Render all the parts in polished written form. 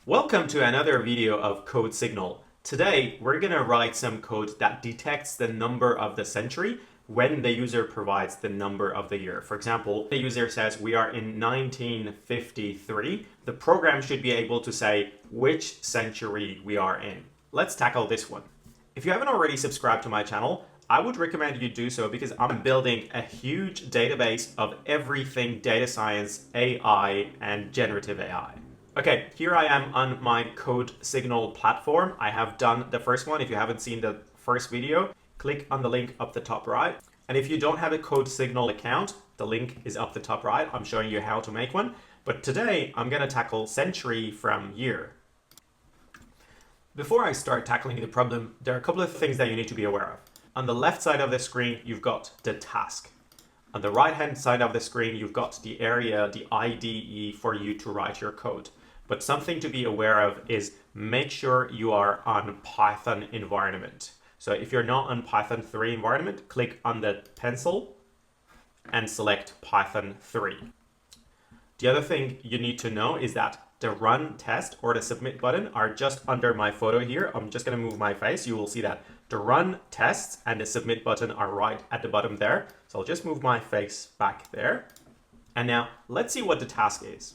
Welcome to another video of CodeSignal. Today, we're going to write some code that detects the number of the century when the user provides the number of the year. For example, the user says we are in 1953. The program should be able to say which century we are in. Let's tackle this one. If you haven't already subscribed to my channel, I would recommend you do so because I'm building a huge database of everything data science, AI, and generative AI. Okay, here I am on my CodeSignal platform. I have done the first one. If you haven't seen the first video, click on the link up the top right. And if you don't have a CodeSignal account, the link is up the top right. I'm showing you how to make one. But today I'm going to tackle century from year. Before I start tackling the problem, there are a couple of things that you need to be aware of. On the left side of the screen, you've got the task. On the right-hand side of the screen, you've got the area, the IDE for you to write your code. But something to be aware of is make sure you are on Python environment. So if you're not on Python 3 environment, click on the pencil and select Python 3. The other thing you need to know is that the run test or the submit button are just under my photo here. I'm just going to move my face. You will see that the run tests and the submit button are right at the bottom there. So I'll just move my face back there. And now let's see what the task is.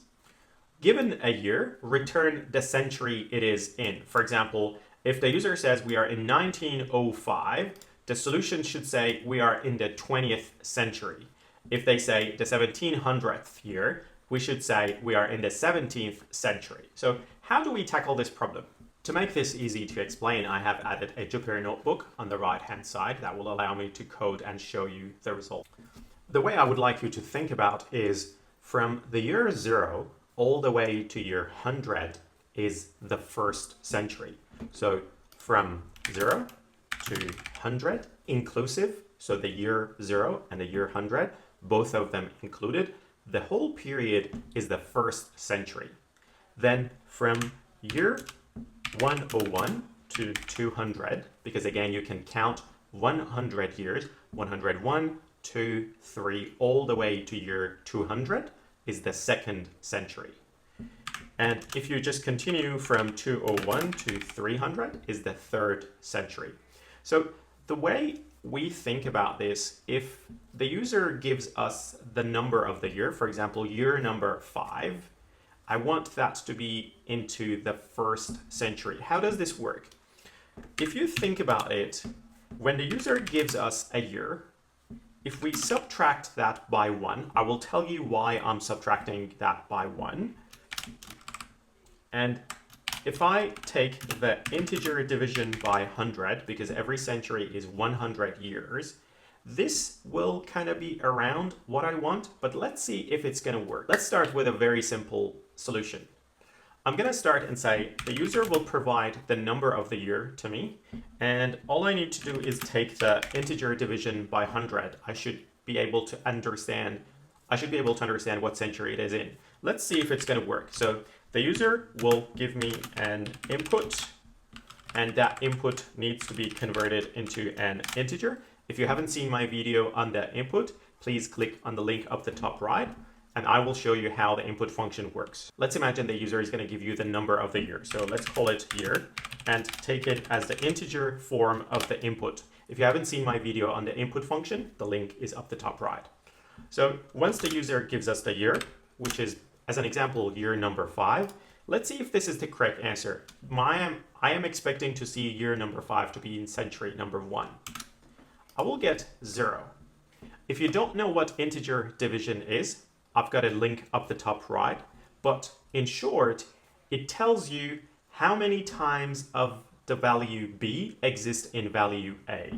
Given a year, return the century it is in. For example, if the user says we are in 1905, the solution should say we are in the 20th century. If they say the 1700th year, we should say we are in the 17th century. So how do we tackle this problem? To make this easy to explain, I have added a Jupyter notebook on the right-hand side that will allow me to code and show you the result. The way I would like you to think about is from the year 0 all the way to year 100 is the first century. So from 0 to 100 inclusive, so the year 0 and the year 100, both of them included, the whole period is the first century. Then from year 101 to 200, because again, you can count 100 years, 101, 2, 3, all the way to year 200 is the second century. And if you just continue from 201 to 300 is the third century. So the way we think about this, if the user gives us the number of the year, for example, year number 5, I want that to be into the first century. How does this work? If you think about it, when the user gives us a year, if we subtract that by 1, I will tell you why I'm subtracting that by 1. And if I take the integer division by 100, because every century is 100 years, this will kind of be around what I want, but let's see if it's going to work. Let's start with a very simple solution. I'm going to start and say the user will provide the number of the year to me, and all I need to do is take the integer division by 100. I should be able to understand what century it is in. Let's see if it's going to work. So the user will give me an input, and that input needs to be converted into an integer. If you haven't seen my video on the input, please click on the link up the top right, and I will show you how the input function works. Let's imagine the user is going to give you the number of the year. So let's call it year and take it as the integer form of the input. If you haven't seen my video on the input function, the link is up the top right. So once the user gives us the year, which is, as an example, year number 5, let's see if this is the correct answer. I am expecting to see year number 5 to be in century number 1. I will get 0. If you don't know what integer division is, I've got a link up the top right, but in short, it tells you how many times of the value b exists in value a.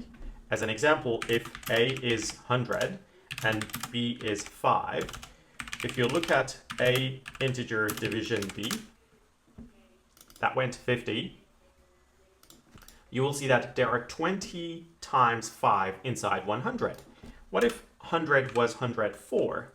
As an example, if a is 100 and b is 5, if you look at a integer division b, that went 50, you will see that there are 20 times 5 inside 100. What if 100 was 104?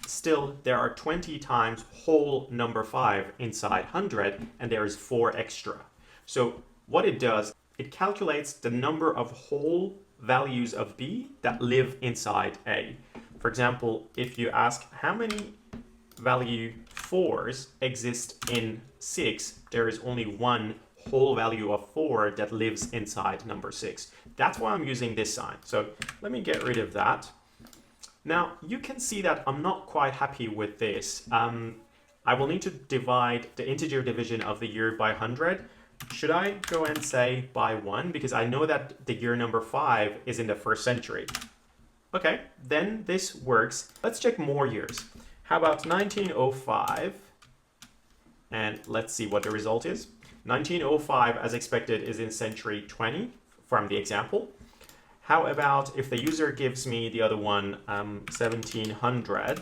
Still, there are 20 times whole number 5 inside 100, and there is 4 extra. So what it does, it calculates the number of whole values of b that live inside a. For example, if you ask how many value 4s exist in 6, there is only one whole value of 4 that lives inside number 6. That's why I'm using this sign. So let me get rid of that. Now you can see that I'm not quite happy with this. I will need to divide the integer division of the year by 100. Should I go and say by 1? Because I know that the year number 5 is in the 1st century. Okay, then this works. Let's check more years. How about 1905? And let's see what the result is. 1905, as expected, is in century 20 from the example. How about if the user gives me the other one, 1700?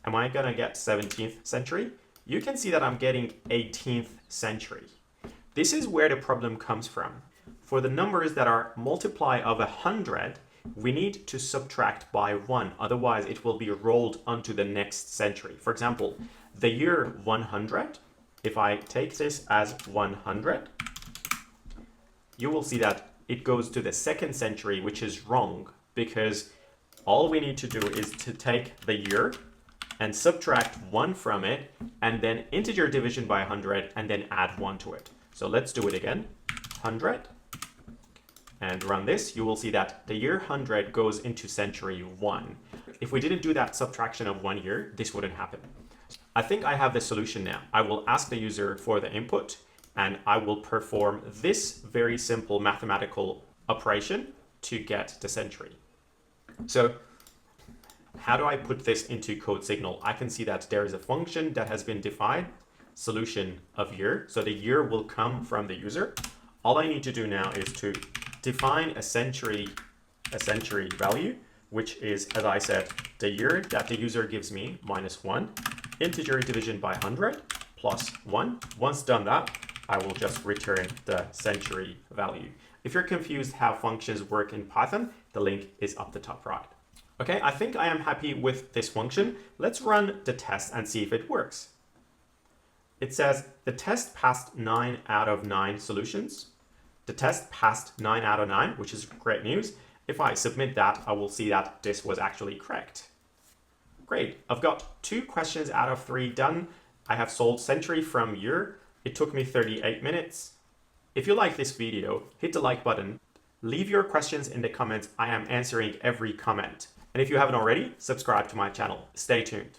Am I gonna get 17th century? You can see that I'm getting 18th century. This is where the problem comes from. For the numbers that are multiply of 100, we need to subtract by 1, otherwise it will be rolled onto the next century. For example, the year 100, if I take this as 100, you will see that it goes to the 2nd century, which is wrong, because all we need to do is to take the year and subtract 1 from it, and then integer division by 100, and then add 1 to it. So let's do it again. 100. And run this, you will see that the year 100 goes into century 1. If we didn't do that subtraction of 1 year, this wouldn't happen. I think I have the solution now. I will ask the user for the input, and I will perform this very simple mathematical operation to get the century. So how do I put this into CodeSignal? I can see that there is a function that has been defined, solution of year. So the year will come from the user. All I need to do now is to define a century value, which is, as I said, the year that the user gives me minus 1, integer division by 100 plus 1. Once done that, I will just return the century value. If you're confused how functions work in Python, the link is up the top right. Okay, I think I am happy with this function. Let's run the test and see if it works. It says the test passed 9 out of 9 solutions. The test passed 9 out of 9, which is great news. If I submit that, I will see that this was actually correct. Great, I've got 2 questions out of 3 done. I have solved century from year. It took me 38 minutes. If you like this video, hit the like button. Leave your questions in the comments. I am answering every comment. And if you haven't already, subscribe to my channel. Stay tuned.